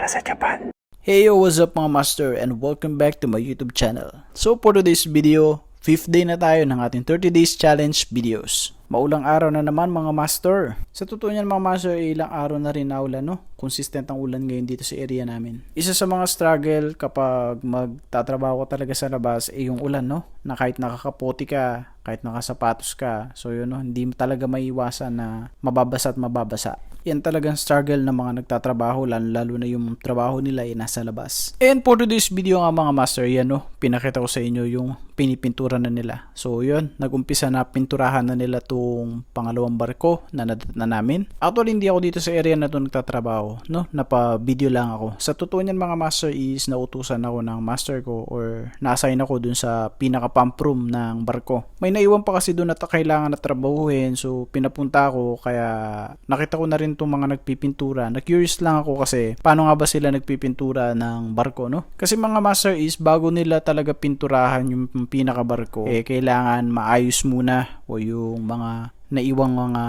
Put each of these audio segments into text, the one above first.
para sa Japan. Hey yo, what's up mga master and welcome back to my YouTube channel. So for today's video, 5th day na tayo ng ating 30 days challenge videos. Maulang araw na naman mga master. Sa totoo niyan mga master, ilang araw na rin na ulan, no? Consistent ang ulan ngayon dito sa area namin. Isa sa mga struggle kapag magtatrabaho ka talaga sa labas ay yung ulan, no? Na kahit nakakaputi ka, kahit nakasapatos ka, so yun, no? Hindi talaga maiwasan na mababasa at mababasa. Yan talagang struggle ng mga nagtatrabaho, lalo na yung trabaho nila ay nasa labas. And for today's video nga mga master, yan, no? Pinakita ko sa inyo yung pinipintura na nila. So yun, nagumpisa na pinturahan na nila itong pangalawang barko na nadat na namin. Actually hindi ako dito sa area na ito nagtatrabaho, no? Napa-video lang ako. Sa totoo niyan mga master is nautusan ako ng master ko or na-assign ako dun sa pinaka-pump room ng barko. May naiwan pa kasi dun na kailangan na trabahuhin, so pinapunta ako, kaya nakita ko na rin itong mga nagpipintura. Na-curious lang ako kasi paano nga ba sila nagpipintura ng barko, no? Kasi mga master is bago nila talaga pinturahan yung pinaka-barko, kailangan maayos muna o yung mga naiwang mga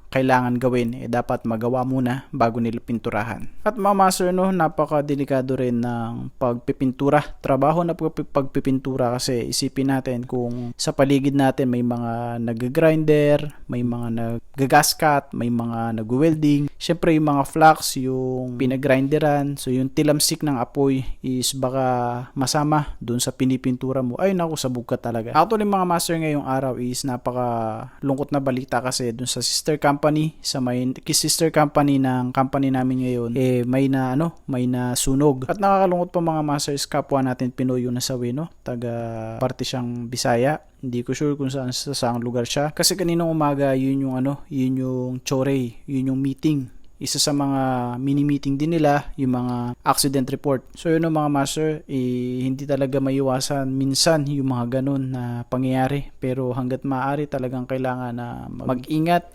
kailangan gawin dapat magawa muna bago nila pinturahan. At mga master, no, napaka-delikado rin ng pagpipintura. Trabaho na pagpipintura kasi isipin natin kung sa paligid natin may mga nag-grinder, may mga nag-gascut, may mga nag-welding. Syempre yung mga flux, yung pinag-grinderan, so yung tilamsik ng apoy is baka masama dun sa pinipintura mo. Ay naku, sabog ka talaga. Actually mga master, ngayong araw is napaka-lungkot na balita kasi dun sa sister company ng company namin ngayon may na sunog. At nakakalungkot pa mga masters, kapwa natin Pinoy yung nasawi, no? Taga parte siyang Bisaya. Hindi ko sure kung saang lugar siya. Kasi kaninang umaga yun yung chore, yun yung meeting. Isa sa mga mini-meeting din nila, yung mga accident report. So yun mga master, hindi talaga maiwasan minsan yung mga ganun na pangyayari. Pero hanggat maaari talagang kailangan na mag-ingat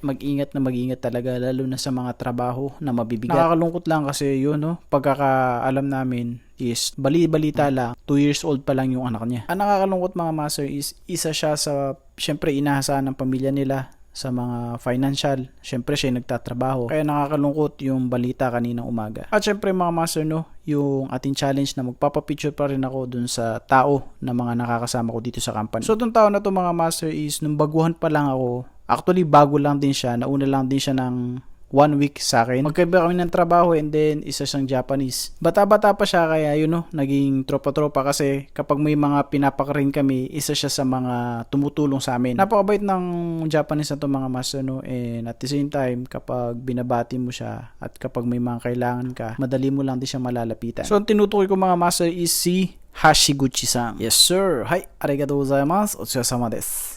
talaga, lalo na sa mga trabaho na mabibigat. Nakakalungkot lang kasi yun, no? Pagkakaalam namin is bali-balita lang, 2 years old pa lang yung anak niya. Ang nakakalungkot mga master is isa siya sa, syempre inaasahan ng pamilya nila sa mga financial. Syempre siya nagtatrabaho. Kaya nakakalungkot yung balita kaninang umaga. At syempre mga master, no, yung ating challenge na magpapapicture pa rin ako dun sa tao na mga nakakasama ko dito sa company. So itong tao na to mga master is nung baguhan pa lang ako. Actually bago lang din siya. Nauna lang din siya ng 1 week sa akin. Magkaiba kami ng trabaho and then isa siyang Japanese. Bata-bata pa siya kaya yun, no, naging tropa-tropa kasi kapag may mga pinapakarin kami, isa siya sa mga tumutulong sa amin. Napakabait ng Japanese na to mga master, no, and at the same time kapag binabati mo siya at kapag may mga kailangan ka, madali mo lang din siya malalapitan. So ang tinutukoy ko mga master is si Hashiguchi-san. Yes sir. Hai, arigatou gozaimasu. Otsukaresama desu.